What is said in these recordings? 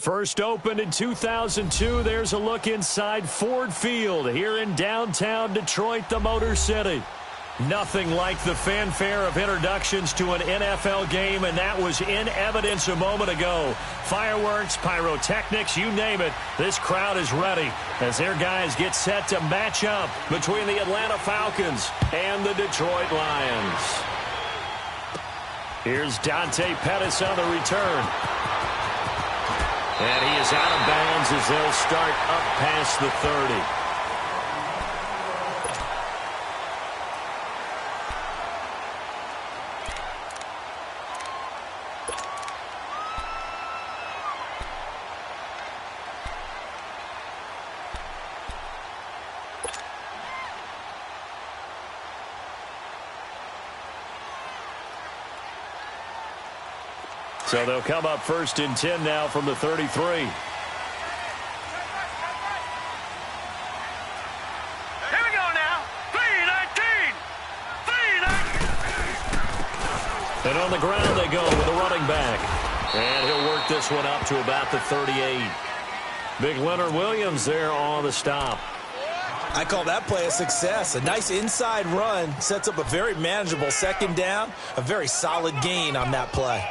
First opened in 2002, there's a look inside Ford Field here in downtown Detroit, the Motor City. Nothing like the fanfare of introductions to an NFL game, and that was in evidence a moment ago. Fireworks, pyrotechnics, you name it, this crowd is ready as their guys get set to match up between the Atlanta Falcons and the Detroit Lions. Here's Dante Pettis on the return. And he is out of bounds as they'll start up past the 30. So they'll come up 1st and 10 now from the 33. Here we go now. 3-19. 3-19. And on the ground they go with a running back. And he'll work this one up to about the 38. Big Leonard Williams there on the stop. I call that play a success. A nice inside run sets up a very manageable 2nd down. A very solid gain on that play.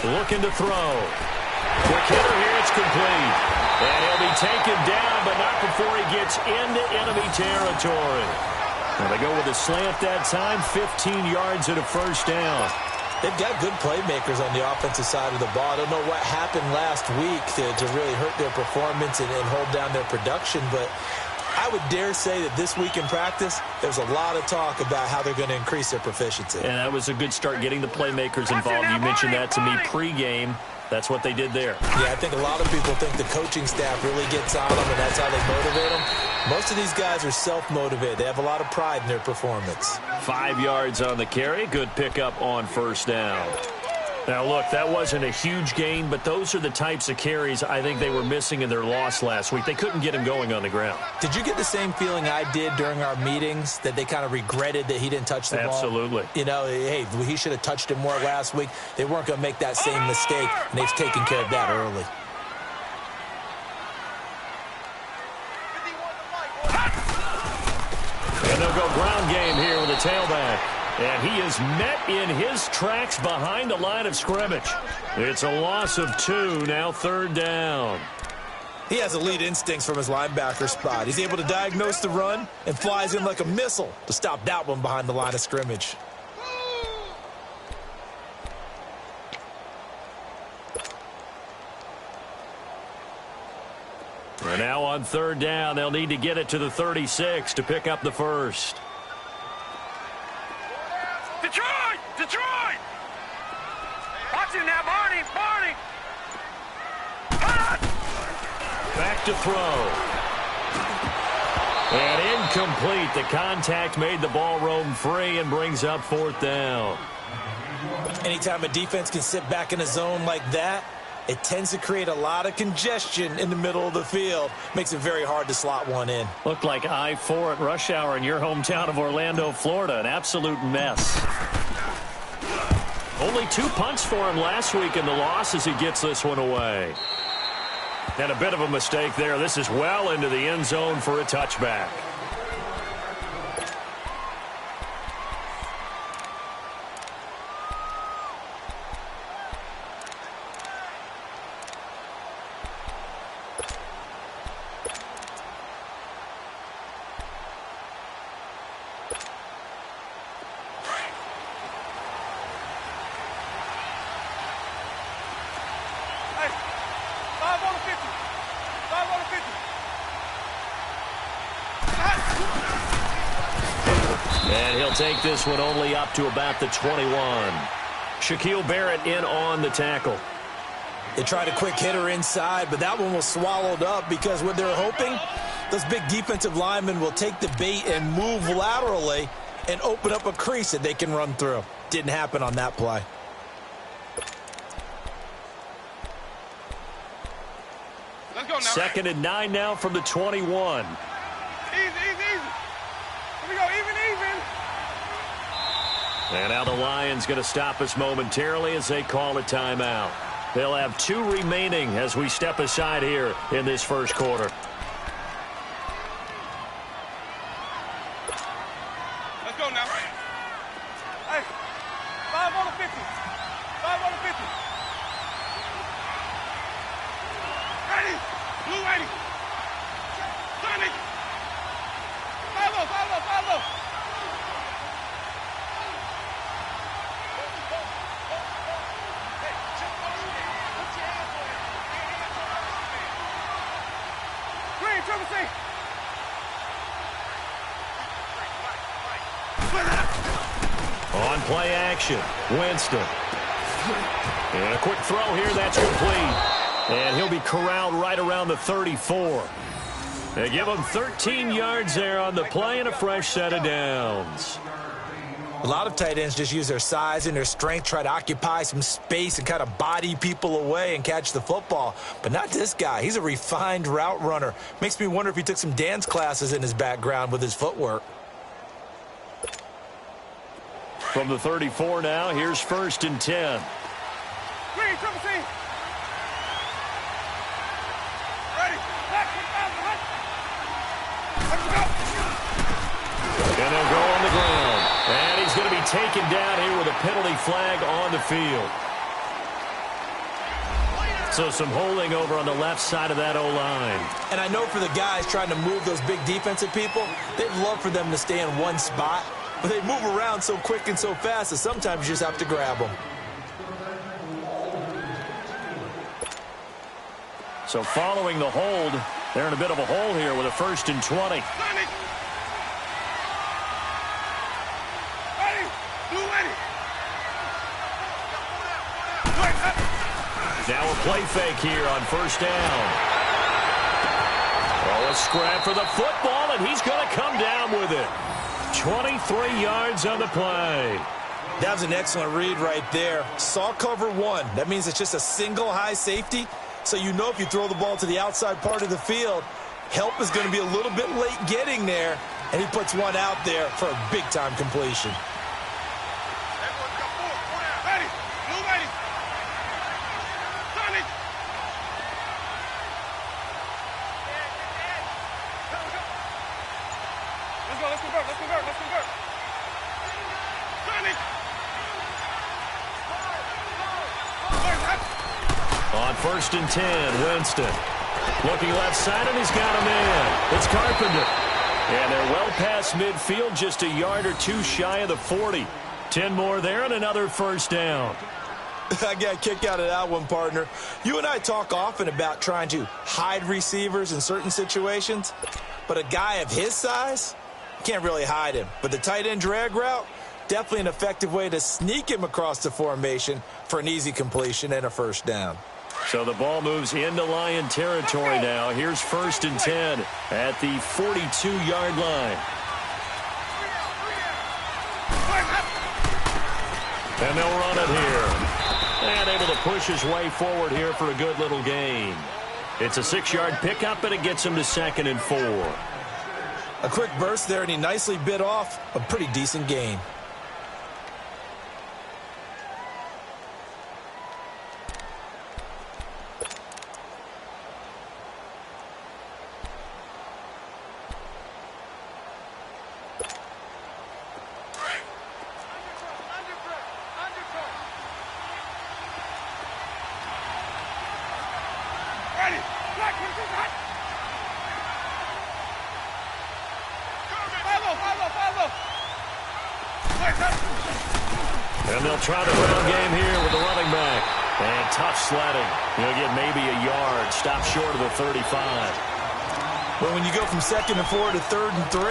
Looking to throw. Quick hitter here, it's complete. And he'll be taken down, but not before he gets into enemy territory. Now they go with a slant that time, 15 yards and a 1st down. They've got good playmakers on the offensive side of the ball. I don't know what happened last week to really hurt their performance and hold down their production, but I would dare say that this week in practice, there's a lot of talk about how they're going to increase their proficiency. And that was a good start getting the playmakers involved. You mentioned that to me pregame. That's what they did there. Yeah, I think a lot of people think the coaching staff really gets on them, and that's how they motivate them. Most of these guys are self-motivated. They have a lot of pride in their performance. 5 yards on the carry. Good pickup on 1st down. Now, look, that wasn't a huge gain, but those are the types of carries I think they were missing in their loss last week. They couldn't get him going on the ground. Did you get the same feeling I did during our meetings, that they kind of regretted that he didn't touch the ball? Absolutely. You know, hey, he should have touched it more last week. They weren't going to make that same mistake, and they've taken care of that early. And they'll go ground game here with a tailback. And he is met in his tracks behind the line of scrimmage. It's a loss of 2, now 3rd down. He has elite instincts from his linebacker spot. He's able to diagnose the run and flies in like a missile to stop that one behind the line of scrimmage. And now on 3rd down, they'll need to get it to the 36 to pick up the 1st. Detroit! Detroit! Watch him now, Barney! Barney! Back to throw. And incomplete. The contact made the ball roam free and brings up 4th down. Anytime a defense can sit back in a zone like that, it tends to create a lot of congestion in the middle of the field. Makes it very hard to slot one in. Looked like I-4 at rush hour in your hometown of Orlando, Florida. An absolute mess. Only 2 punts for him last week in the loss as he gets this one away. And a bit of a mistake there. This is well into the end zone for a touchback. And he'll take this one only up to about the 21. Shaquille Barrett in on the tackle. They tried a quick hitter inside, but that one was swallowed up because what they're hoping, those big defensive linemen will take the bait and move laterally and open up a crease that they can run through. Didn't happen on that play. Let's go now. 2nd and 9 now from the 21. Easy, easy, easy. Here we go, even. And now the Lions going to stop us momentarily as they call a timeout. They'll have 2 remaining as we step aside here in this first quarter. Let's go now. Hey, 5 on the 50. 5 on the 50. Ready. Blue ready. Sonic. 5-0, 5-0, 5-0. Green, triple C. On play action, Winston. And a quick throw here, that's complete. And he'll be corralled right around the 34. They give him 13 yards there on the play and a fresh set of downs. A lot of tight ends just use their size and their strength, try to occupy some space and kind of body people away and catch the football. But not this guy. He's a refined route runner. Makes me wonder if he took some dance classes in his background with his footwork. From the 34 now, here's 1st and 10. Green, triple C. Ready. Let's go. And they'll go on the ground. And he's going to be taken down here with a penalty flag on the field. So some holding over on the left side of that O-line. And I know for the guys trying to move those big defensive people, they'd love for them to stay in one spot. But they move around so quick and so fast that sometimes you just have to grab them. So following the hold, they're in a bit of a hole here with a 1st and 20. Now a play fake here on 1st down. Oh, a scrap for the football, and he's going to come down with it. 23 yards on the play. That was an excellent read right there. Saw cover 1. That means it's just a single high safety. So you know if you throw the ball to the outside part of the field, help is going to be a little bit late getting there. And he puts one out there for a big-time completion. On 1st and 10, Winston. Looking left side, and he's got him in. It's Carpenter. And they're well past midfield, just a yard or 2 shy of the 40. 10 more there and another 1st down. I got a kick out of that one, partner. You and I talk often about trying to hide receivers in certain situations, but a guy of his size, can't really hide him. But the tight end drag route, definitely an effective way to sneak him across the formation for an easy completion and a 1st down. So the ball moves into Lion territory now. Here's 1st and 10 at the 42-yard line. And they'll run it here. And able to push his way forward here for a good little gain. It's a 6-yard pickup, and it gets him to 2nd and 4. A quick burst there, and he nicely bit off a pretty decent gain. And they'll try the ground game here with the running back. And tough sledding. He'll get maybe a yard. Stop short of the 35. Well, when you go from 2nd and 4 to 3rd and 3,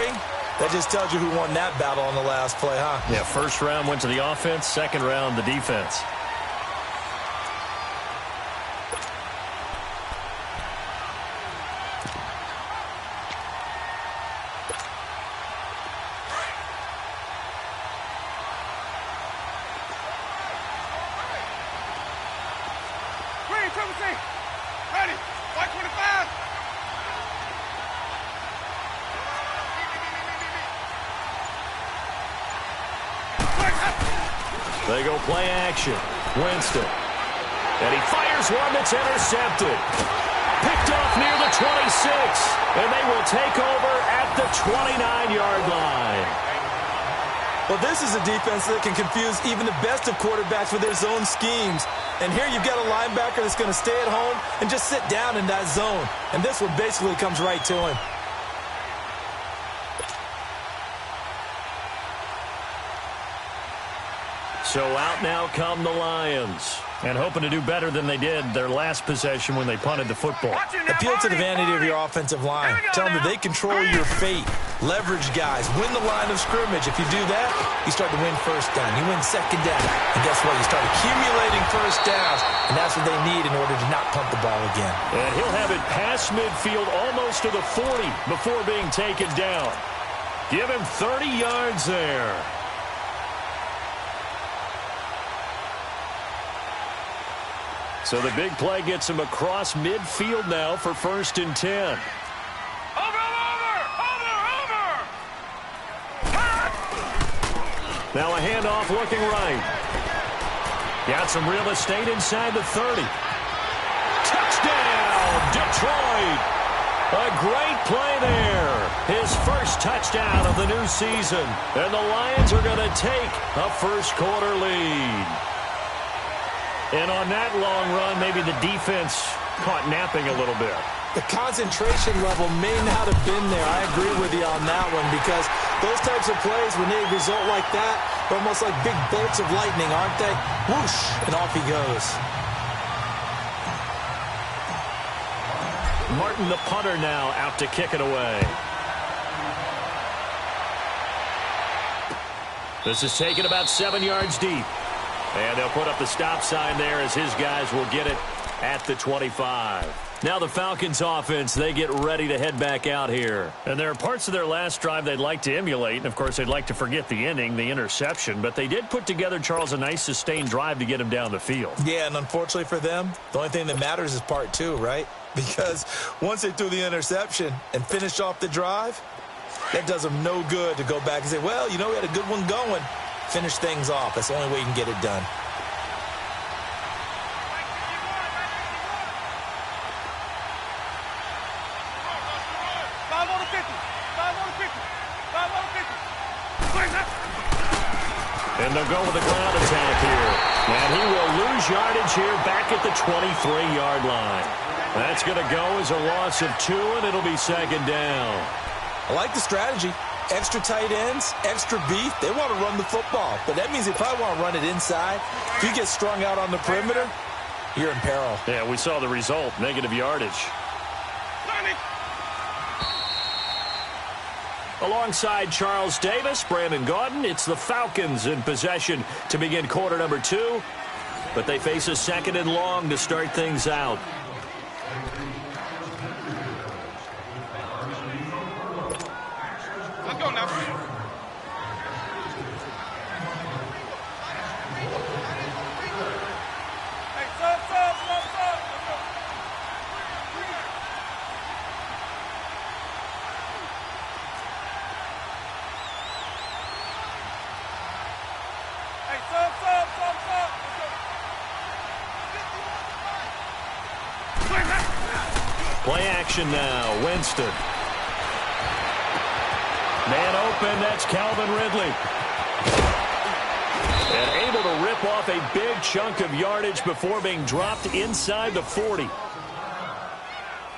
that just tells you who won that battle on the last play, huh? Yeah, 1st round went to the offense. 2nd round, the defense. Ready. White 25. They go play action. Winston. And he fires one that's intercepted. Picked off near the 26. And they will take over at the 29-yard line. Well, this is a defense that can confuse even the best of quarterbacks with their zone schemes. And here you've got a linebacker that's going to stay at home and just sit down in that zone. And this one basically comes right to him. So out now come the Lions. And hoping to do better than they did their last possession when they punted the football. Appeal to the vanity of your offensive line. Tell them that they control your fate. Leverage guys. Win the line of scrimmage. If you do that, you start to win first down. You win second down. And guess what? You start accumulating first downs. And that's what they need in order to not punt the ball again. And he'll have it past midfield almost to the 40 before being taken down. Give him 30 yards there. So the big play gets him across midfield now for 1st and 10. Over. Now a handoff looking right. Got some real estate inside the 30. Touchdown, Detroit. A great play there. His first touchdown of the new season. And the Lions are going to take a first-quarter lead. And on that long run, maybe the defense caught napping a little bit. The concentration level may not have been there. I agree with you on that one because those types of plays, when they result like that, they're almost like big bolts of lightning, aren't they? Whoosh, and off he goes. Martin, the punter, now out to kick it away. This is taken about 7 yards deep. And they'll put up the stop sign there as his guys will get it at the 25. Now the Falcons offense, they get ready to head back out here. And there are parts of their last drive they'd like to emulate. And, of course, they'd like to forget the inning, the interception. But they did put together, Charles, a nice sustained drive to get him down the field. Yeah, and unfortunately for them, the only thing that matters is part 2, right? Because once they threw the interception and finished off the drive, that does them no good to go back and say, well, you know, we had a good one going. Finish things off. That's the only way you can get it done. And they'll go with a ground attack here. And he will lose yardage here back at the 23-yard line. That's going to go as a loss of 2, and it'll be 2nd down. I like the strategy. Extra tight ends, extra beef. They want to run the football, but that means they probably want to run it inside. If you get strung out on the perimeter, you're in peril. Yeah, we saw the result, negative yardage. Alongside Charles Davis, Brandon Gaudin, it's the Falcons in possession to begin quarter number 2. But they face a 2nd and long to start things out. Let's go now. Hey, stop. Play action now. Winston. Man open. That's Calvin Ridley. And able to rip off a big chunk of yardage before being dropped inside the 40.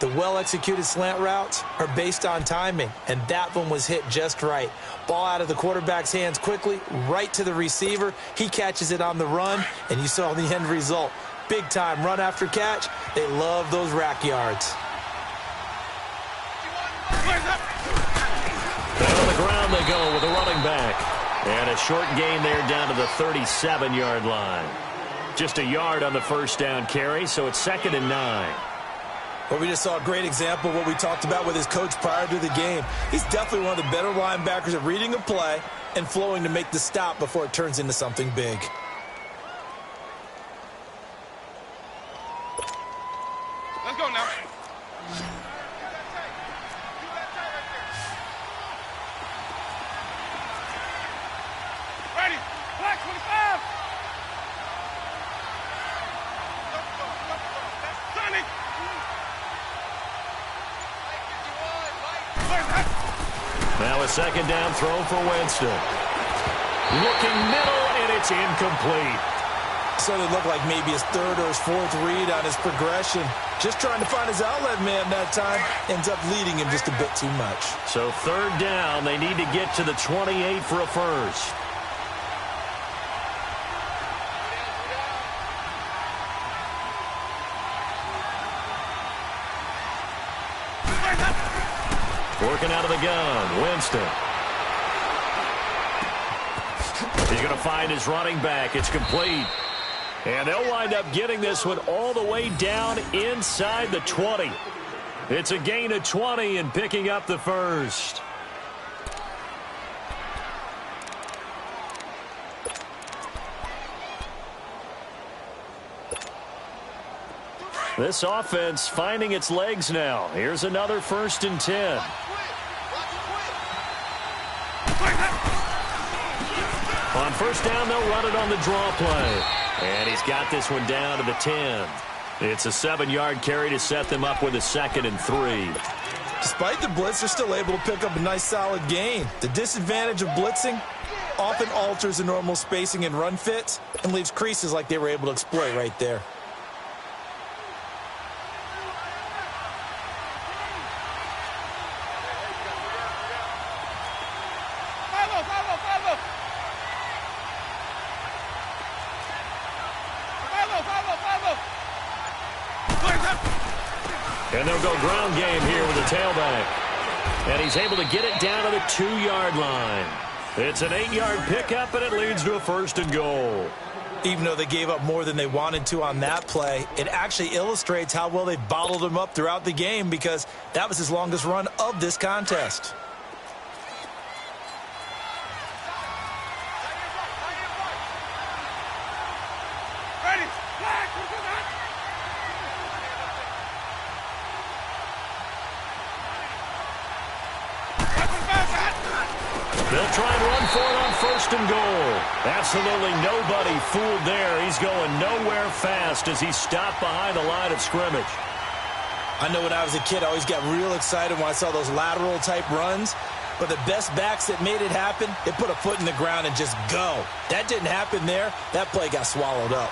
The well-executed slant routes are based on timing, and that one was hit just right. Ball out of the quarterback's hands quickly, right to the receiver. He catches it on the run, and you saw the end result. Big-time run after catch. They love those rack yards. Down on the ground they go with a running back. And a short gain there down to the 37-yard line. Just a yard on the first down carry, so it's 2nd and 9. Well, we just saw a great example of what we talked about with his coach prior to the game. He's definitely one of the better linebackers at reading a play and flowing to make the stop before it turns into something big. Let's go now. Ready. Black 25. Sonny. Now a second down throw for Winston. Looking middle, and it's incomplete. So it looked like maybe his third or his fourth read on his progression. Just trying to find his outlet man that time. Ends up leading him just a bit too much. So third down, they need to get to the 28 for a first. Working out of the gun, Winston. He's going to find his running back. It's complete. And they'll wind up getting this one all the way down inside the 20. It's a gain of 20 and picking up the first. This offense finding its legs now. Here's another 1st and 10. On first down, they'll run it on the draw play. And he's got this one down to the 10. It's a 7-yard carry to set them up with a 2nd and 3. Despite the blitz, they're still able to pick up a nice solid gain. The disadvantage of blitzing often alters the normal spacing and run fits and leaves creases like they were able to exploit right there. And they'll go ground game here with the tailback. And he's able to get it down to the 2-yard line. It's an 8-yard pickup, and it leads to a 1st and goal. Even though they gave up more than they wanted to on that play, it actually illustrates how well they bottled him up throughout the game because that was his longest run of this contest. They'll try and run for it on 1st and goal. Absolutely nobody fooled there. He's going nowhere fast as he's stopped behind the line of scrimmage. I know when I was a kid, I always got real excited when I saw those lateral type runs. But the best backs that made it happen, they put a foot in the ground and just go. That didn't happen there. That play got swallowed up.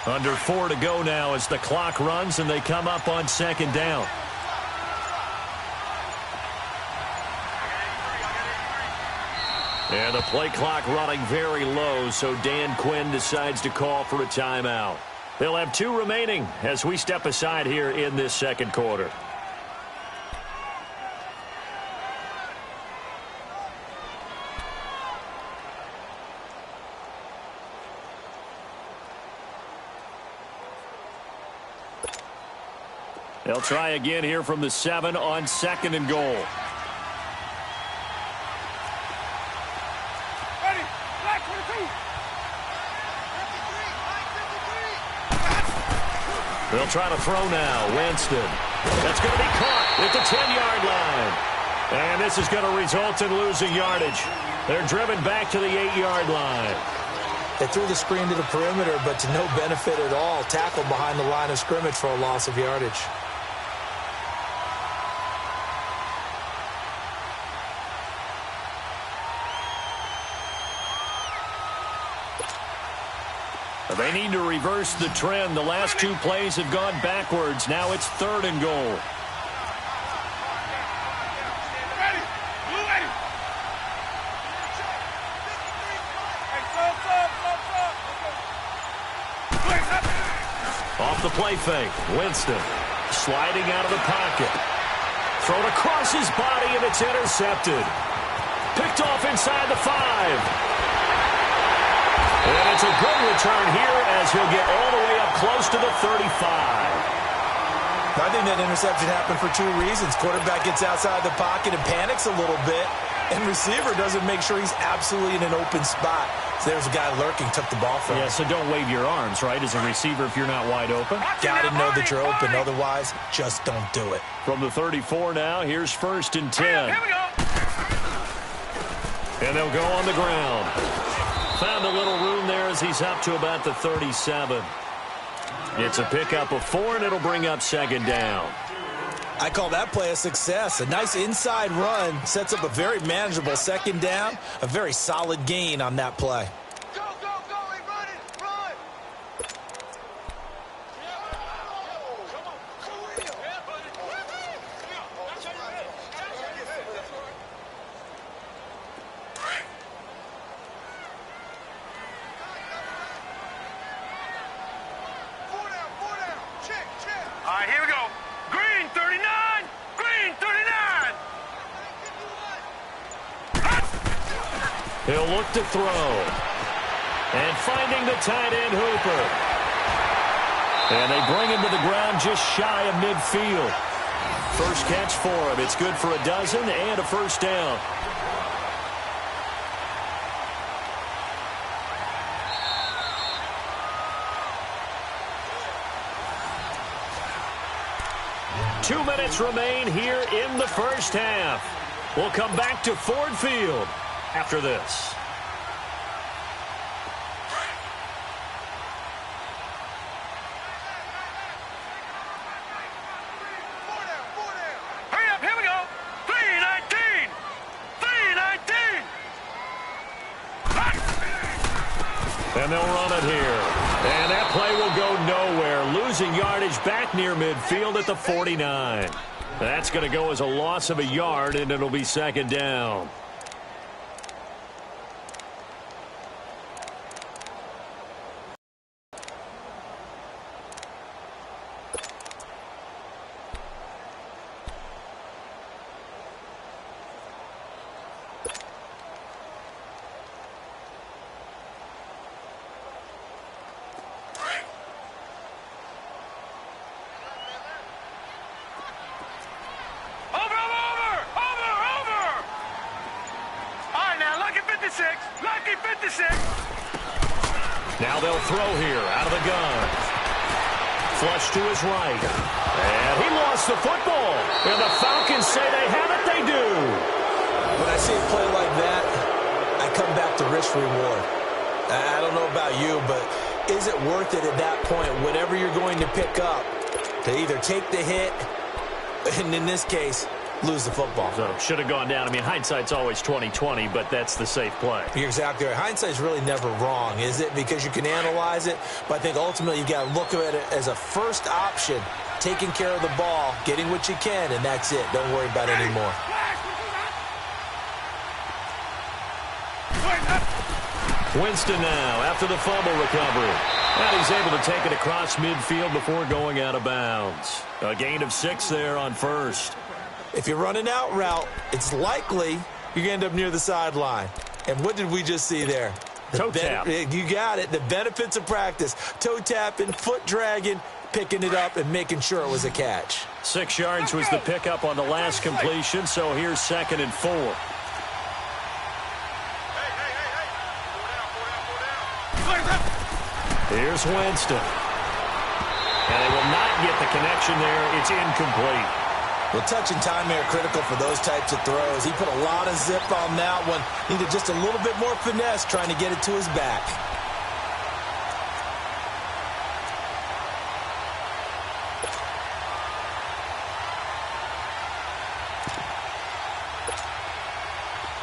Under 4 to go now as the clock runs and they come up on 2nd down. And the play clock running very low, so Dan Quinn decides to call for a timeout. They'll have 2 remaining as we step aside here in this 2nd quarter. They'll try again here from the 7 on 2nd and goal. Ready. Black 22. They'll try to throw now. Winston. That's going to be caught at the 10-yard line. And this is going to result in losing yardage. They're driven back to the 8-yard line. They threw the screen to the perimeter, but to no benefit at all. Tackled behind the line of scrimmage for a loss of yardage. They need to reverse the trend. The last 2 plays have gone backwards. Now it's 3rd and goal. Ready. Blue ready. Hey, Off the play fake. Winston sliding out of the pocket. Thrown across his body, and it's intercepted. Picked off inside the 5. And it's a good return here as he'll get all the way up close to the 35. I think that interception happened for two reasons. Quarterback gets outside the pocket and panics a little bit, and receiver doesn't make sure he's absolutely in an open spot. So there's a guy lurking, took the ball from him. Yeah, so don't wave your arms, right, as a receiver if you're not wide open. Got to know that you're open. Otherwise, just don't do it. From the 34 now, here's 1st and 10. Here we go. And they'll go on the ground. Found a little room there as he's up to about the 37. It's a pickup of 4, and it'll bring up 2nd down. I call that play a success. A nice inside run sets up a very manageable 2nd down. A very solid gain on that play. Go, go, go. Hey, run it. Run. Four down. Check. All right, here we go. Green 39. Green 39. He'll look to throw. And finding the tight end, Hooper. And they bring him to the ground just shy of midfield. First catch for him. It's good for a dozen and a 1st down. Two minutes remain here in the 1st half. We'll come back to Ford Field after this. Four down. Hurry up, here we go. 319. 319. And they'll run it here. And that play will go nowhere. Losing yardage back near midfield at the 49. That's going to go as a loss of a yard, and it'll be 2nd down. Lucky 56. Now they'll throw here out of the gun. Flush to his right. And he lost the football. And the Falcons say they have it. They do. When I see a play like that, I come back to risk reward. I don't know about you, but is it worth it at that point, whatever you're going to pick up, to either take the hit, and in this case, lose the football? So should have gone down. I mean, hindsight's always 20/20, but that's the safe play. You're exactly right. Hindsight's really never wrong, is it? Because you can analyze it, but I think ultimately you got to look at it as a first option, taking care of the ball, getting what you can, and that's it. Don't worry about it anymore. Winston now after the fumble recovery. And he's able to take it across midfield before going out of bounds. A gain of 6 there on first. If you run an out route, it's likely you're going to end up near the sideline. And what did we just see there? Toe tap. You got it. The benefits of practice. Toe tapping, foot dragging, picking it up, and making sure it was a catch. 6 yards was the pickup on the last completion, so here's 2nd and 4. Here's Winston. And they will not get the connection there. It's incomplete. Well, touch and time are critical for those types of throws. He put a lot of zip on that one. Needed just a little bit more finesse trying to get it to his back.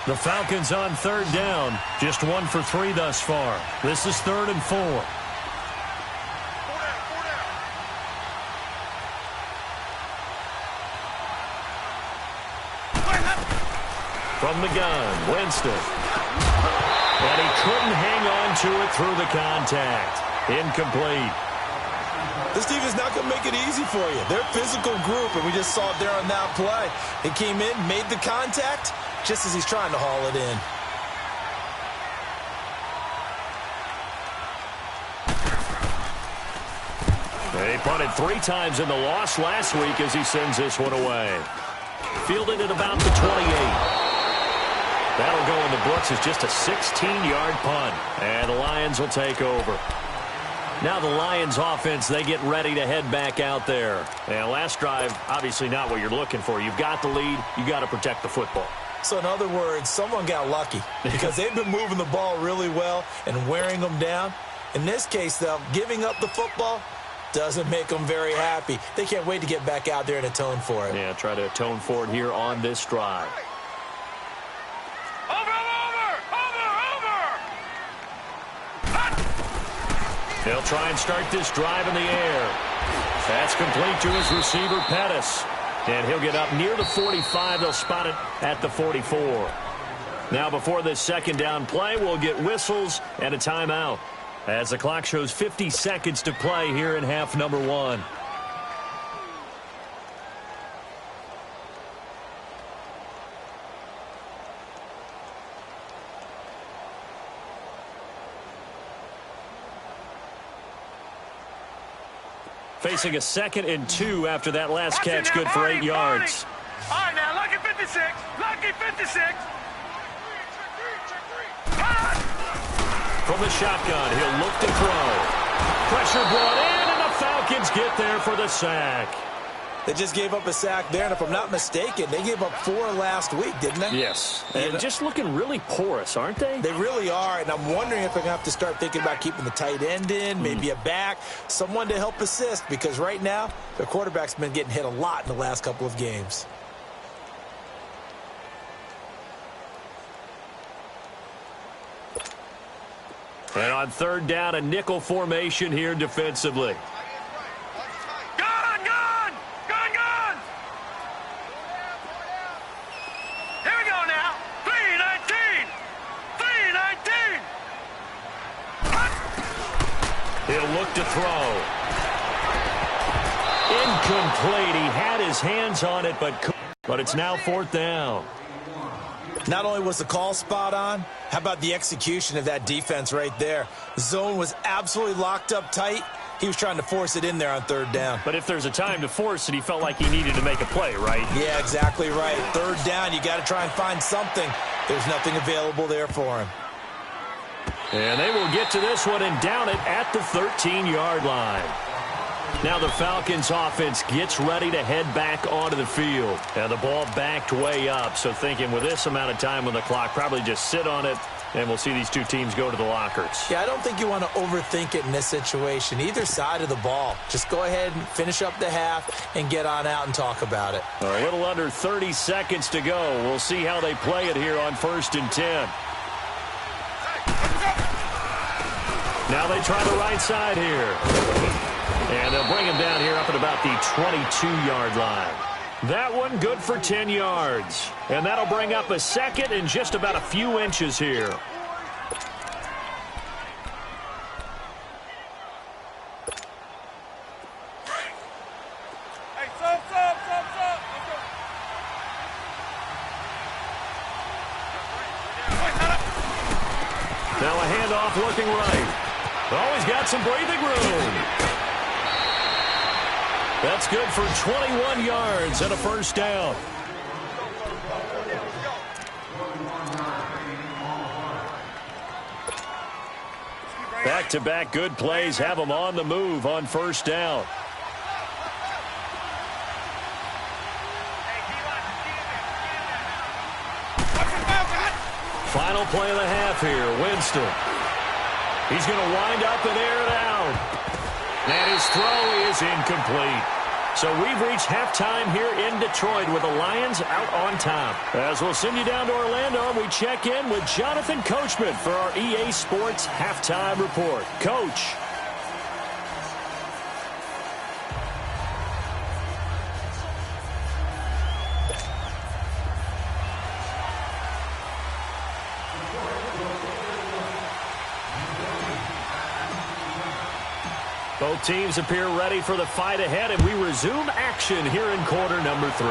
The Falcons on 3rd down. Just 1 for 3 thus far. This is 3rd and 4. From the gun, Winston. And he couldn't hang on to it through the contact. Incomplete. This team is not going to make it easy for you. They're a physical group, and we just saw it there on that play. He came in, made the contact, just as he's trying to haul it in. He punted 3 times in the loss last week as he sends this one away. Fielded at about the 28. That'll go in the books as just a 16-yard punt. And the Lions will take over. Now the Lions offense, they get ready to head back out there. And last drive, obviously not what you're looking for. You've got the lead. You got to protect the football. So in other words, someone got lucky because they've been moving the ball really well and wearing them down. In this case, though, giving up the football doesn't make them very happy. They can't wait to get back out there and atone for it. Yeah, try to atone for it here on this drive. They'll try and start this drive in the air. That's complete to his receiver, Pettis. And he'll get up near the 45. They'll spot it at the 44. Now before this second down play, we'll get whistles and a timeout, as the clock shows 50 seconds to play here in half number 1. Facing a 2nd and 2 after that last catch, good for 8 yards. All right, now, lucky 56. Lucky 56. From the shotgun, he'll look to throw. Pressure brought in, and the Falcons get there for the sack. They just gave up a sack there, and if I'm not mistaken, they gave up 4 last week, didn't they? Yes. And just looking really porous, aren't they? They really are, and I'm wondering if they're going to have to start thinking about keeping the tight end in, maybe a back, someone to help assist, because right now, their quarterback's been getting hit a lot in the last couple of games. And on 3rd down, a nickel formation here defensively. He'll look to throw. Incomplete. He had his hands on it, but it's now 4th down. Not only was the call spot on, how about the execution of that defense right there? The zone was absolutely locked up tight. He was trying to force it in there on 3rd down. But if there's a time to force it, he felt like he needed to make a play, right? Yeah, exactly right. 3rd down, you got to try and find something. There's nothing available there for him. And they will get to this one and down it at the 13-yard line. Now the Falcons offense gets ready to head back onto the field. And the ball backed way up, so thinking with this amount of time on the clock, probably just sit on it, and we'll see these two teams go to the lockers. Yeah, I don't think you want to overthink it in this situation. Either side of the ball. Just go ahead and finish up the half and get on out and talk about it. A little under 30 seconds to go. We'll see how they play it here on 1st and 10. Now they try the right side here. And they'll bring him down here up at about the 22-yard line. That one good for 10 yards. And that'll bring up a 2nd and just about a few inches here. Hey, sub. Now a handoff looking right. Always got some breathing room. That's good for 21 yards and a 1st down. Back-to-back good plays have them on the move on 1st down. Final play of the half here, Winston. He's going to wind up and air it out. And his throw is incomplete. So we've reached halftime here in Detroit with the Lions out on top. As we'll send you down to Orlando, we check in with Jonathan Coachman for our EA Sports Halftime Report. Coach. Both teams appear ready for the fight ahead, and we resume action here in quarter number 3.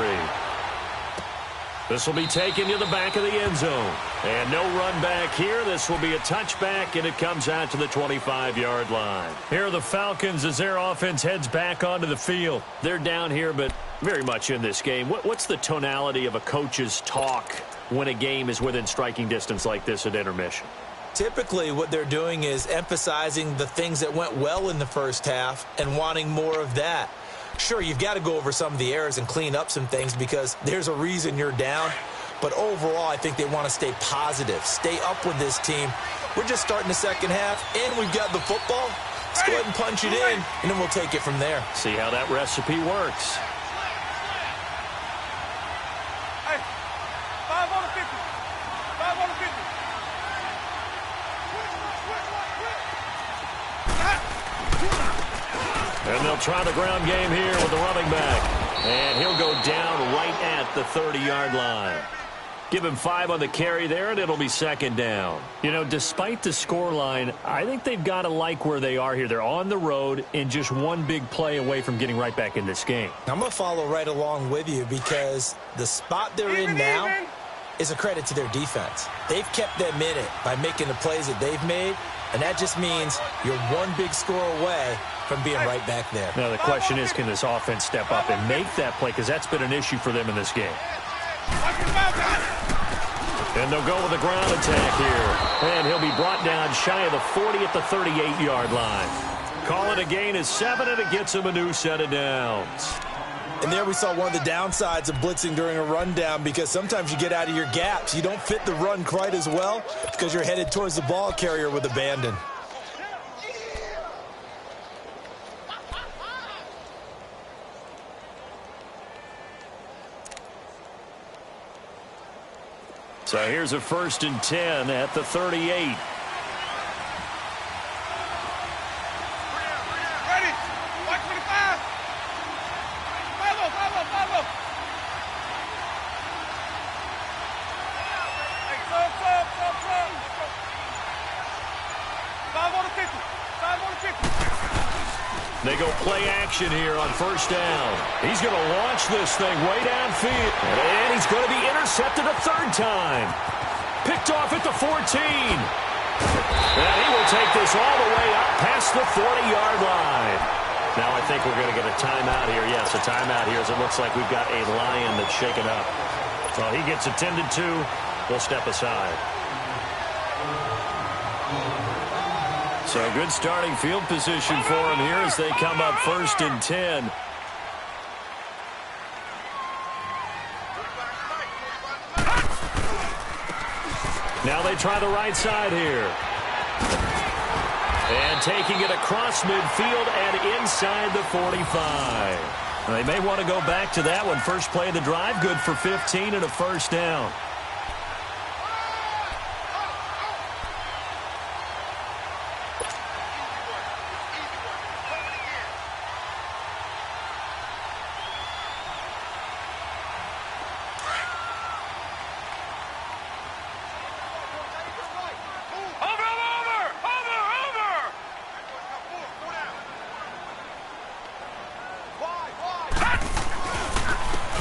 This will be taken to the back of the end zone. And no run back here. This will be a touchback, and it comes out to the 25-yard line. Here are the Falcons as their offense heads back onto the field. They're down here, but very much in this game. What's the tonality of a coach's talk when a game is within striking distance like this at intermission? Typically, what they're doing is emphasizing the things that went well in the first half and wanting more of that. Sure, you've got to go over some of the errors and clean up some things because there's a reason you're down. But overall, I think they want to stay positive, stay up with this team. We're just starting the second half, and we've got the football. Let's go ahead and punch it in, and then we'll take it from there. See how that recipe works. Hey, 5 on the 50. 5 on the 50. And they'll try the ground game here with the running back. And he'll go down right at the 30-yard line. Give him 5 on the carry there, and it'll be second down. You know, despite the scoreline, I think they've got to like where they are here. They're on the road and just one big play away from getting right back in this game. I'm going to follow right along with you because the spot they're in now is a credit to their defense. They've kept them in it by making the plays that they've made, and that just means you're one big score away from being right back there. Now, the question is, can this offense step up and make that play? Because that's been an issue for them in this game. And they'll go with a ground attack here. And he'll be brought down shy of the 40 at the 38-yard line. Call it a gain of 7, and it gets him a new set of downs. And there we saw one of the downsides of blitzing during a rundown because sometimes you get out of your gaps. You don't fit the run quite as well because you're headed towards the ball carrier with abandon. So here's a 1st and 10 at the 38. Ready. Watch 25. 5-0. Hey, sub. 5 on the 50. 5 on the 50. They go play action here on 1st down. He's going to launch this thing way downfield. And he's going to be intercepted a 3rd time. Picked off at the 14. And he will take this all the way up past the 40-yard line. Now I think we're going to get a timeout here. Yes, a timeout here as it looks like we've got a lion that's shaken up. Well, he gets attended to. We'll step aside. So good starting field position for him here as they come up 1st and 10. Now they try the right side here. And taking it across midfield and inside the 45. They may want to go back to that one. First play of the drive, good for 15 and a 1st down.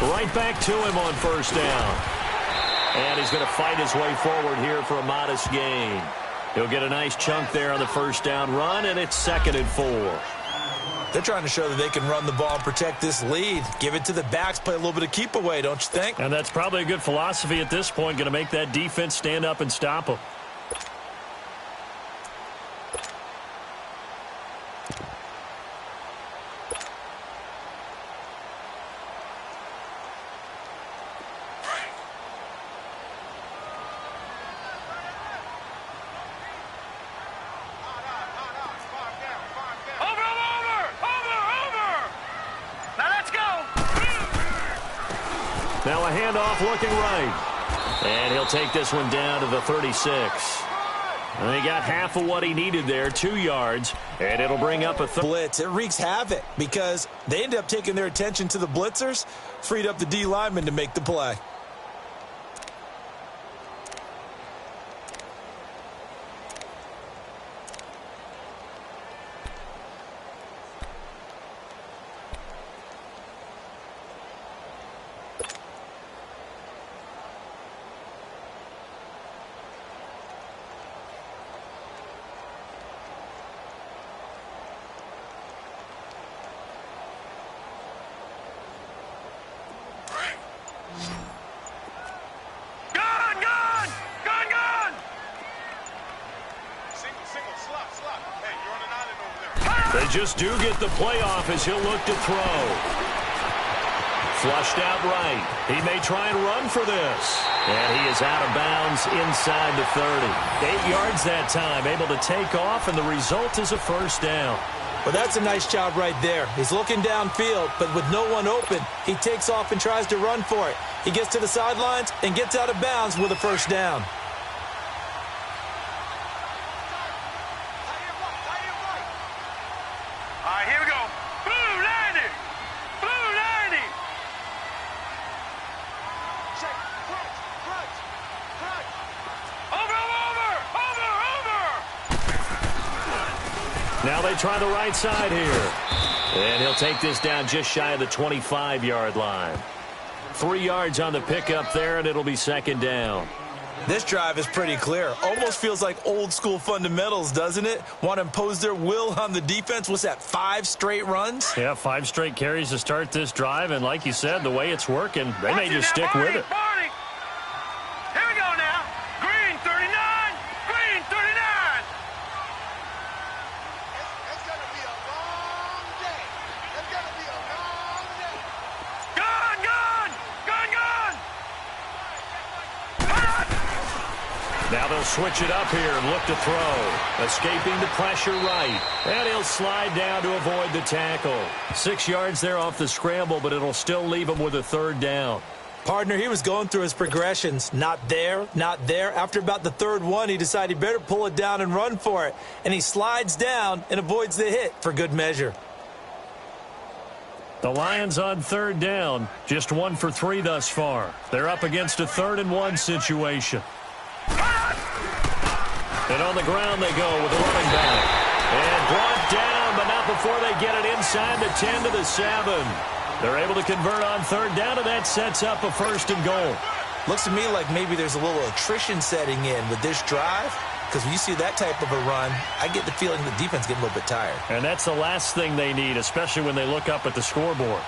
Right back to him on 1st down. And he's going to fight his way forward here for a modest gain. He'll get a nice chunk there on the 1st down run, and it's 2nd and 4. They're trying to show that they can run the ball and protect this lead. Give it to the backs, play a little bit of keep away, don't you think? And that's probably a good philosophy at this point, going to make that defense stand up and stop them. Now a handoff looking right. And he'll take this one down to the 36. And he got half of what he needed there, 2 yards. And it'll bring up a blitz. It wreaks havoc because they ended up taking their attention to the blitzers, freed up the D lineman to make the play. just do get the playoff as he'll look to throw. Flushed out right. He may try and run for this. And he is out of bounds inside the 30. 8 yards that time, able to take off, and the result is a first down. Well, that's a nice job right there. He's looking downfield, but with no one open, he takes off and tries to run for it. He gets to the sidelines and gets out of bounds with a first down. Now they try the right side here. And he'll take this down just shy of the 25-yard line. 3 yards on the pickup there, and it'll be second down. This drive is pretty clear. Almost feels like old-school fundamentals, doesn't it? Want to impose their will on the defense. What's that, 5 straight runs? Yeah, 5 straight carries to start this drive. And like you said, the way it's working, they may just stick with it. Here we go now. Green 39. Green 39. It's going to be a long day. It's going to be a long day. Gun, gun. Gun, gun. Now they'll switch it up here and look to throw. Escaping the pressure right. And he'll slide down to avoid the tackle. 6 yards there off the scramble, but it'll still leave him with a third down. Partner, he was going through his progressions. Not there, not there. After about the third one, he decided he better pull it down and run for it. And he slides down and avoids the hit for good measure. The Lions on third down. Just 1 for 3 thus far. They're up against a 3rd and 1 situation. And on the ground they go with the running back. And brought down, but not before they get it inside the 10 to the 7. They're able to convert on third down, and that sets up a 1st and goal. Looks to me like maybe there's a little attrition setting in with this drive, because when you see that type of a run, I get the feeling the defense getting a little bit tired. And that's the last thing they need, especially when they look up at the scoreboard.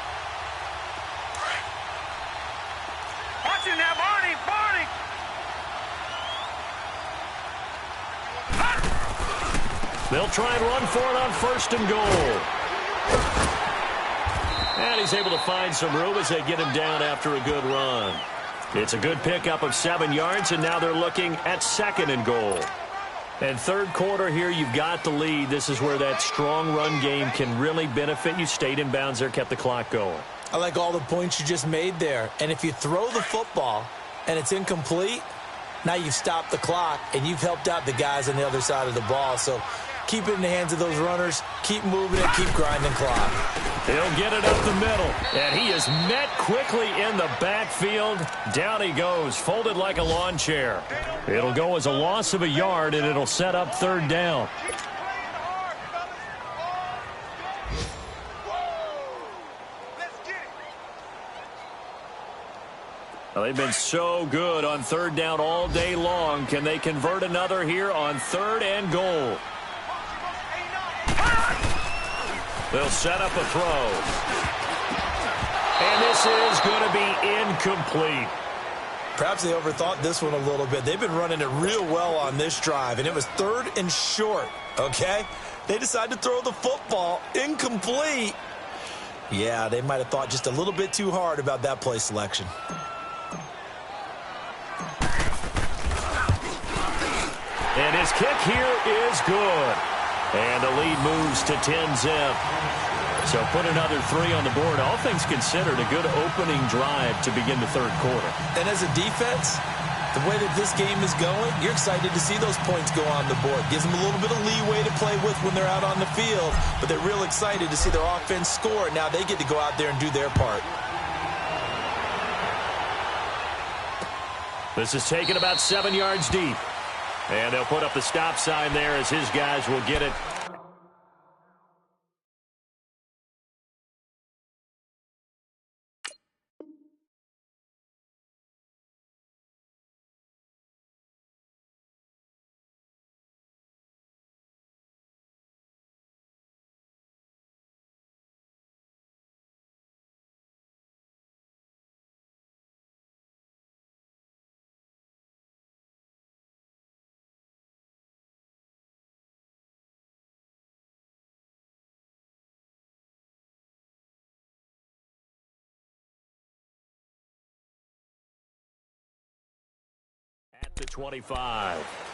Watch it now, Barney, Barney. They'll try and run for it on 1st and goal. And he's able to find some room as they get him down after a good run. It's a good pickup of 7 yards, and now they're looking at 2nd and goal. And third quarter here, you've got the lead. This is where that strong run game can really benefit you. Stayed in bounds there, kept the clock going. I like all the points you just made there. And if you throw the football and it's incomplete, now you've stopped the clock and you've helped out the guys on the other side of the ball. So keep it in the hands of those runners. Keep moving it. Keep grinding clock. He'll get it up the middle. And he is met quickly in the backfield. Down he goes, folded like a lawn chair. It'll go as a loss of a yard, and it'll set up 3rd down. Well, they've been so good on 3rd down all day long. Can they convert another here on 3rd and goal? They'll set up a throw. And this is going to be incomplete. Perhaps they overthought this one a little bit. They've been running it real well on this drive, and it was 3rd and short, okay? They decided to throw the football incomplete. Yeah, they might have thought just a little bit too hard about that play selection. And his kick here is good. And the lead moves to 10-zip. So put another 3 on the board. All things considered, a good opening drive to begin the third quarter. And as a defense, the way that this game is going, you're excited to see those points go on the board. Gives them a little bit of leeway to play with when they're out on the field. But they're real excited to see their offense score. Now they get to go out there and do their part. This is taken about 7 yards deep. And they'll put up the stop sign there as his guys will get it to 25.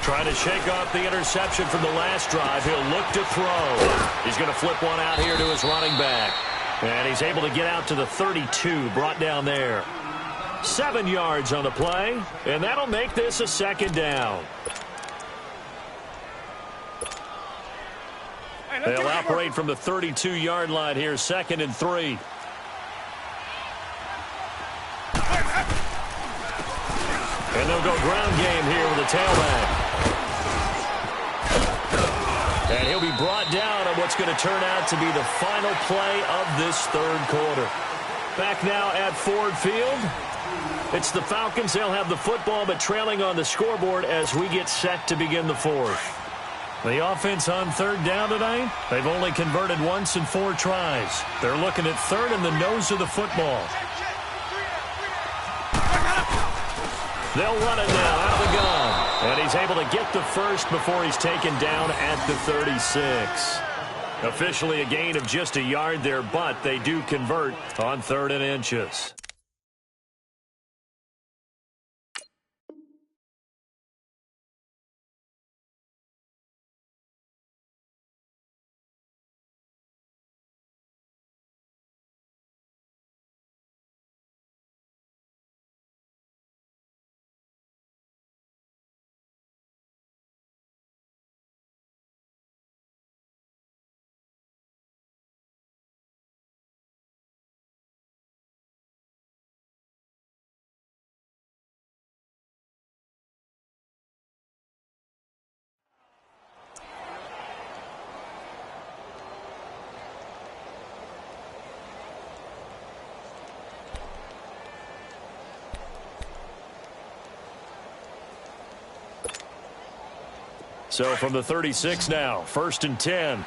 Trying to shake off the interception from the last drive. He'll look to throw. He's going to flip one out here to his running back. And he's able to get out to the 32, brought down there. 7 yards on the play, and that'll make this a second down. They'll operate from the 32-yard line here, 2nd and 3. And they'll go ground game here with a tailback. And he'll be brought down on what's going to turn out to be the final play of this third quarter. Back now at Ford Field. It's the Falcons. They'll have the football, but trailing on the scoreboard as we get set to begin the fourth. The offense on third down tonight, they've only converted once in 4 tries. They're looking at third in the nose of the football. They'll run it now out of the gun. And he's able to get the first before he's taken down at the 36. Officially a gain of just a yard there, but they do convert on 3rd and inches. So from the 36 now, 1st and 10.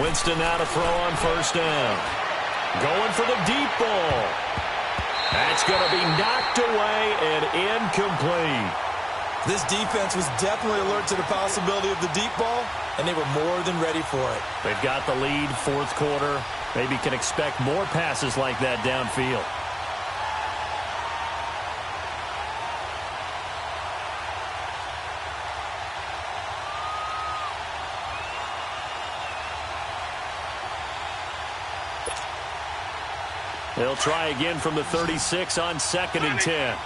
Winston now to throw on 1st down. Going for the deep ball. That's going to be knocked away and incomplete. This defense was definitely alert to the possibility of the deep ball, and they were more than ready for it. They've got the lead, 4th quarter. Maybe can expect more passes like that downfield. They'll try again from the 36 on 2nd and 10.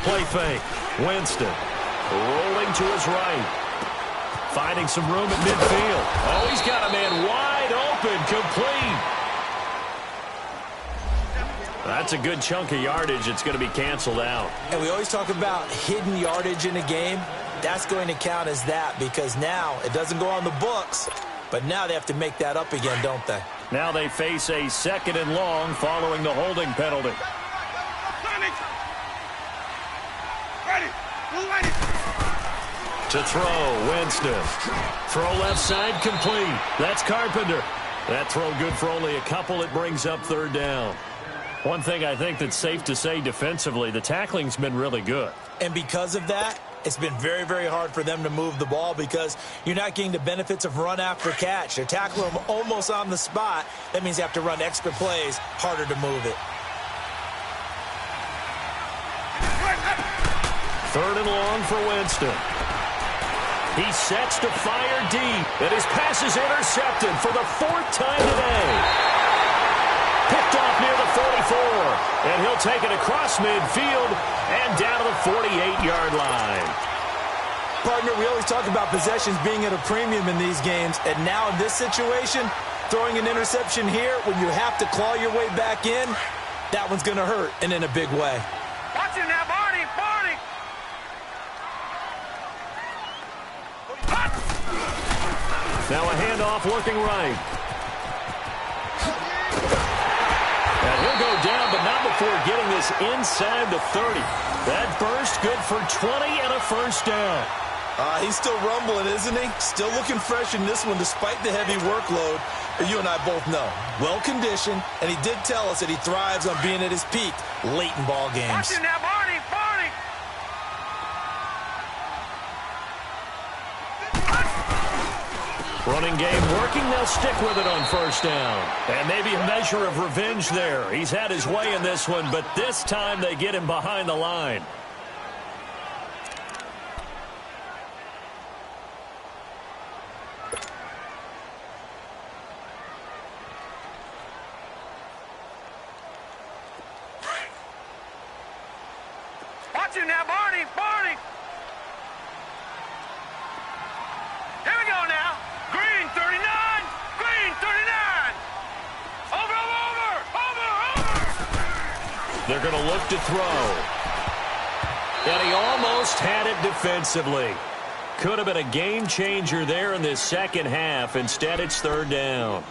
Play fake. Winston rolling to his right. Finding some room at midfield. Oh, he's got a man wide open, complete. That's a good chunk of yardage. It's going to be canceled out. And we always talk about hidden yardage in a game. That's going to count as that because now it doesn't go on the books, but now they have to make that up again, don't they? Now they face a 2nd and long following the holding penalty. To throw, Winston. Throw left side, complete. That's Carpenter. That throw good for only a couple. It brings up 3rd down. One thing I think that's safe to say defensively, the tackling's been really good. And because of that, it's been very, very hard for them to move the ball because you're not getting the benefits of run after catch. They're tackling them almost on the spot. That means they have to run extra plays, harder to move it. 3rd and long for Winston. He sets to fire deep, and his pass is intercepted for the 4th time today. Picked off near the 44, and he'll take it across midfield and down to the 48-yard line. Partner, we always talk about possessions being at a premium in these games, and now in this situation, Throwing an interception here when you have to claw your way back in, that one's going to hurt, and in a big way. Watch it now, Barney! Barney! Now a handoff looking right. And he'll go down, but not before getting this inside the 30. That burst good for 20 and a first down. He's still rumbling, isn't he? Still looking fresh in this one despite the heavy workload. You and I both know. Well-conditioned, and he did tell us that he thrives on being at his peak late in ball games. Watch it now, Barney! Barney! Running game working. They'll stick with it on first down. And maybe a measure of revenge there. He's had his way in this one, but this time they get him behind the line. Watch it now, Barney! Barney! Here we go now. Green 39! Green 39! Over, over, over, over! They're going to look to throw. And he almost had it defensively. Could have been a game changer there in this second half. Instead, it's third down.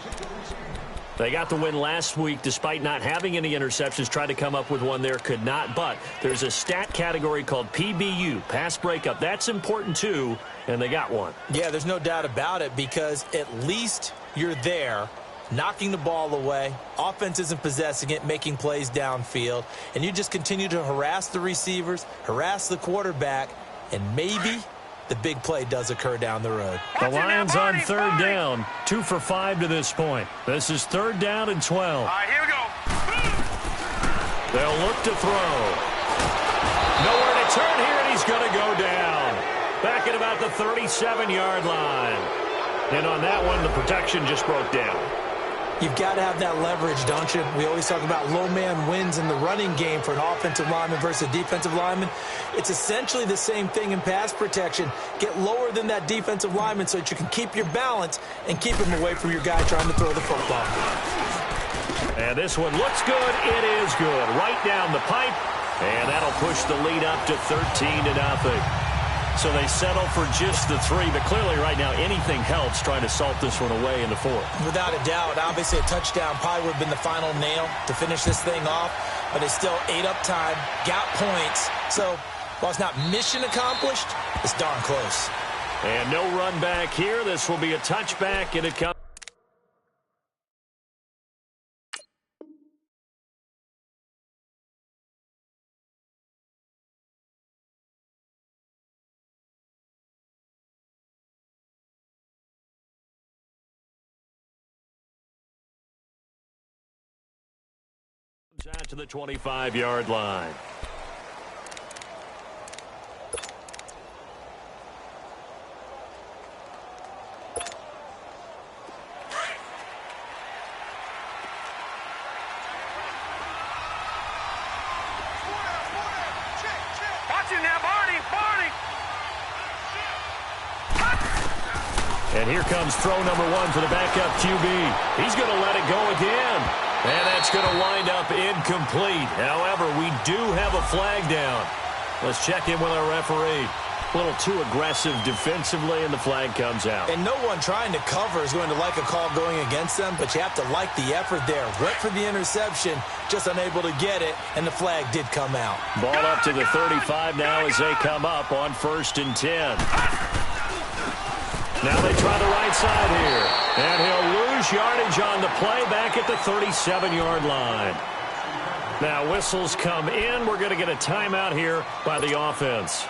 They got the win last week despite not having any interceptions. Tried to come up with one there, could not. But there's a stat category called PBU, pass breakup. That's important too, and they got one. Yeah, there's no doubt about it because at least you're there knocking the ball away. Offense isn't possessing it, making plays downfield. And you just continue to harass the receivers, harass the quarterback, and maybe the big play does occur down the road. The Lions on third down, 2 for 5 to this point. This is third down and 12. All right, here we go. They'll look to throw. Nowhere to turn here, and he's going to go down. Back at about the 37-yard line. And on that one, the protection just broke down. You've got to have that leverage, don't you? We always talk about low man wins in the running game for an offensive lineman versus a defensive lineman. It's essentially the same thing in pass protection. Get lower than that defensive lineman so that you can keep your balance and keep him away from your guy trying to throw the football. And this one looks good. It is good. Right down the pipe. And that'll push the lead up to 13-0. So they settle for just the 3, but clearly right now anything helps trying to salt this one away in the 4th. Without a doubt, obviously a touchdown probably would have been the final nail to finish this thing off, but it's still ate up time, got points. So while it's not mission accomplished, it's darn close. And no run back here. This will be a touchback, and it comes. Out to the 25-yard line. Watch it now, Barney! Barney! And here comes throw number 1 for the backup QB. He's going to let it go again. And that's going to wind up incomplete. However, we do have a flag down. Let's check in with our referee. A little too aggressive defensively, and the flag comes out. And no one trying to cover is going to like a call going against them, but you have to like the effort there. Went for the interception, just unable to get it, and the flag did come out. Ball up to the 35 now as they come up on 1st and 10. Now they try the right side here. And he'll lose yardage on the play back at the 37-yard line. Now whistles come in. We're going to get a timeout here by the offense.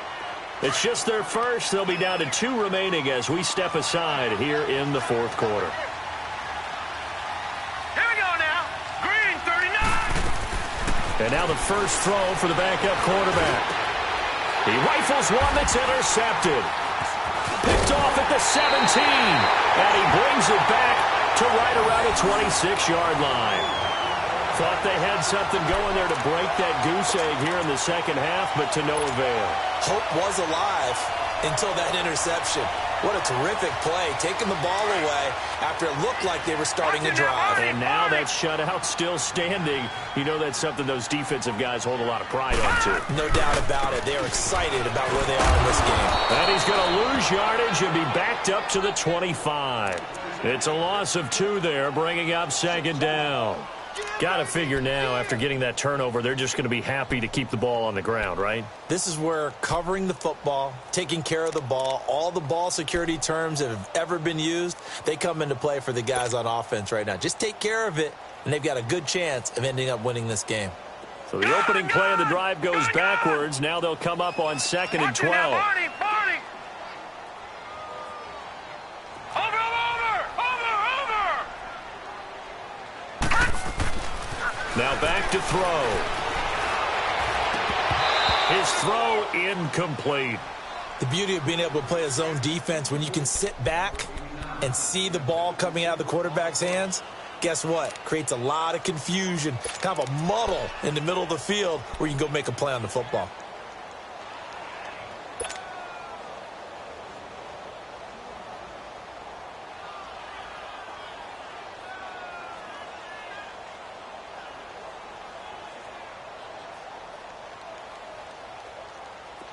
It's just their first. They'll be down to 2 remaining as we step aside here in the 4th quarter. Here we go now. Green 39! And now the first throw for the backup quarterback. He rifles one that's intercepted. Picked off at the 17, and he brings it back to right around the 26-yard line. Thought they had something going there to break that goose egg here in the second half, but to no avail. Hope was alive until that interception. What a terrific play, taking the ball away after it looked like they were starting a drive. And now that shutout still standing. You know that's something those defensive guys hold a lot of pride on, too. No doubt about it. They are excited about where they are in this game. And he's going to lose yardage and be backed up to the 25. It's a loss of 2 there, bringing up second down. Got to figure now, after getting that turnover, they're just going to be happy to keep the ball on the ground, right? This is where covering the football, taking care of the ball, all the ball security terms that have ever been used, they come into play for the guys on offense right now. Just take care of it, and they've got a good chance of ending up winning this game. So the opening play of the drive goes backwards. Now they'll come up on 2nd and 12. Now back to throw. His throw incomplete. The beauty of being able to play a zone defense when you can sit back and see the ball coming out of the quarterback's hands, guess what? Creates a lot of confusion, kind of a muddle in the middle of the field where you can go make a play on the football.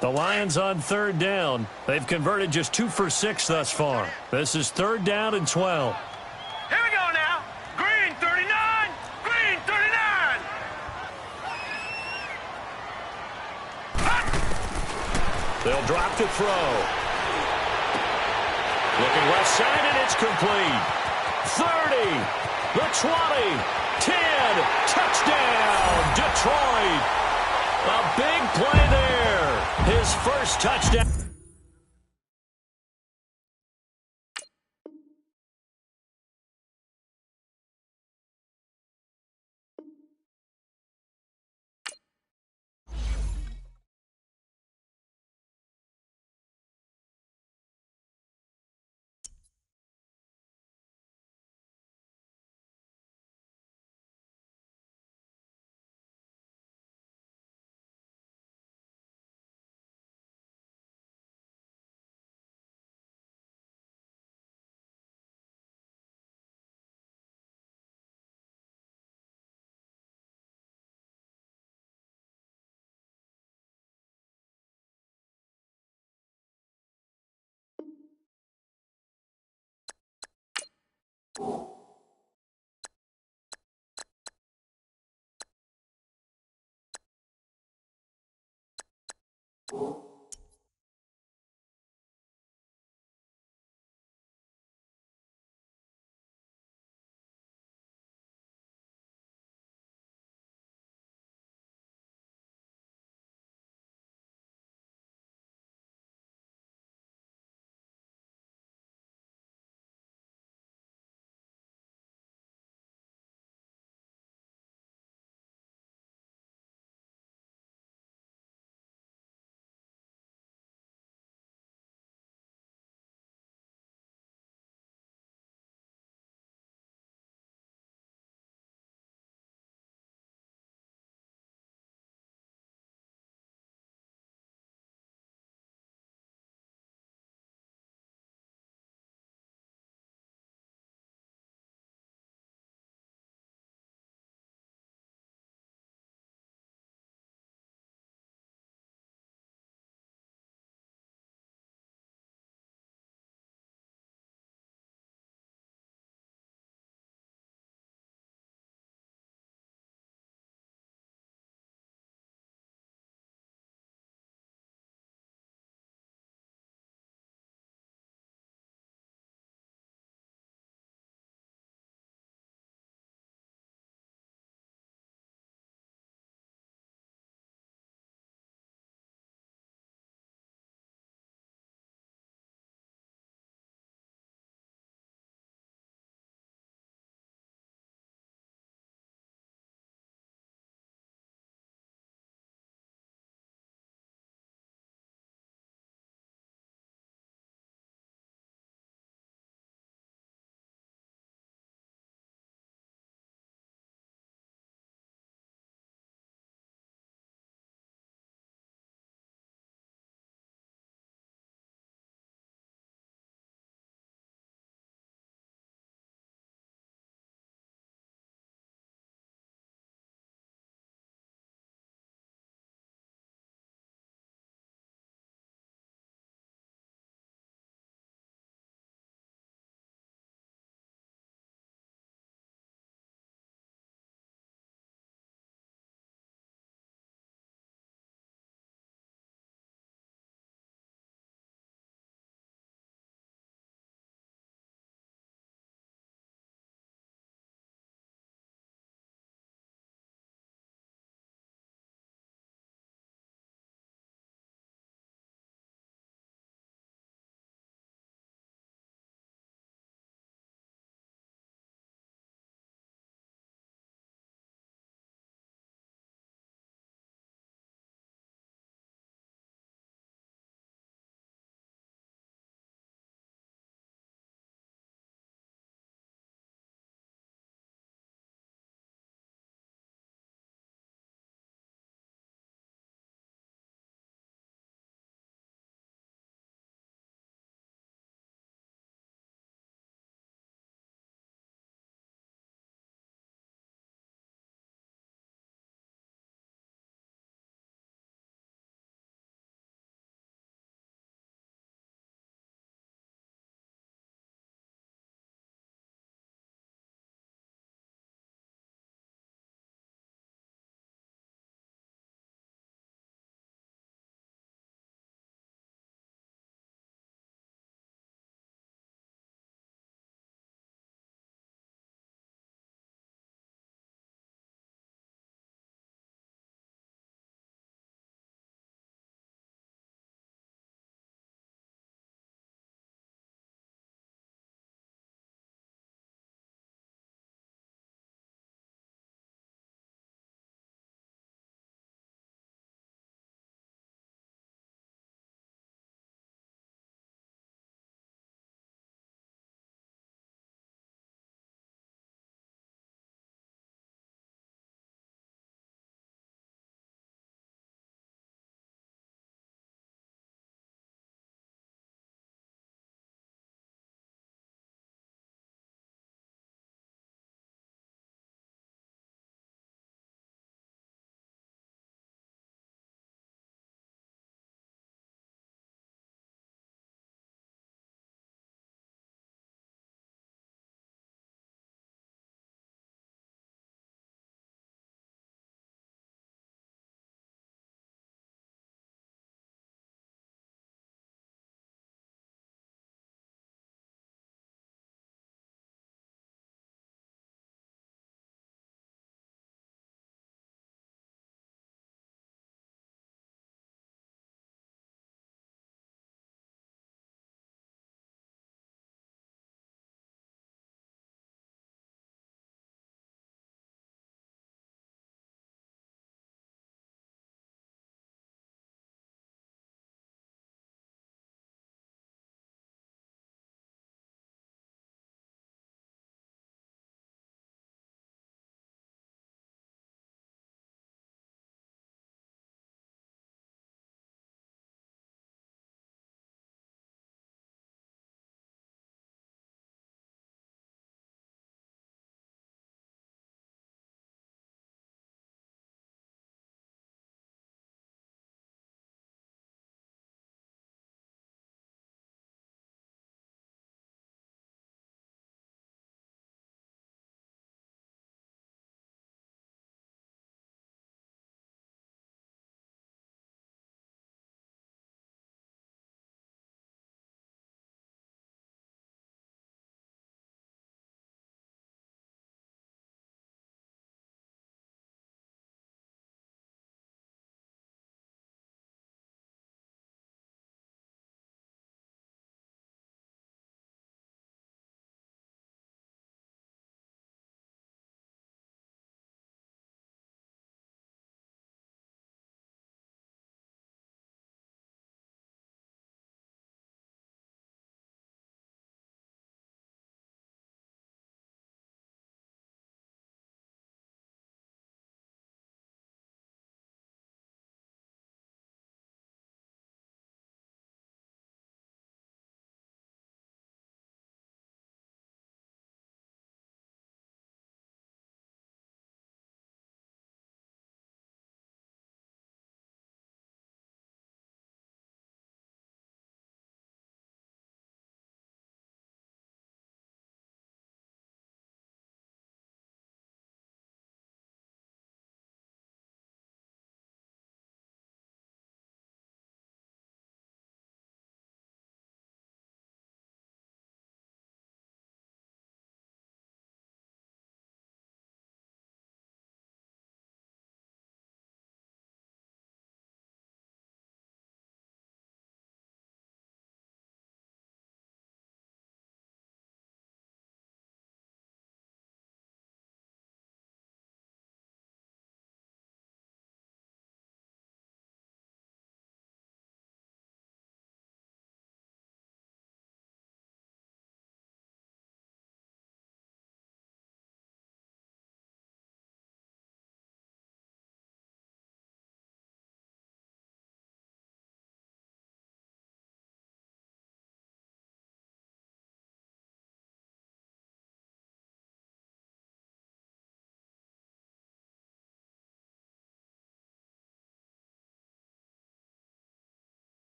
The Lions on 3rd down. They've converted just 2 for 6 thus far. This is 3rd down and 12. Here we go now. Green 39. Green 39. They'll drop to throw. Looking left side, and it's complete. 30, the 20, 10, touchdown, Detroit. A big play there. His first touchdown.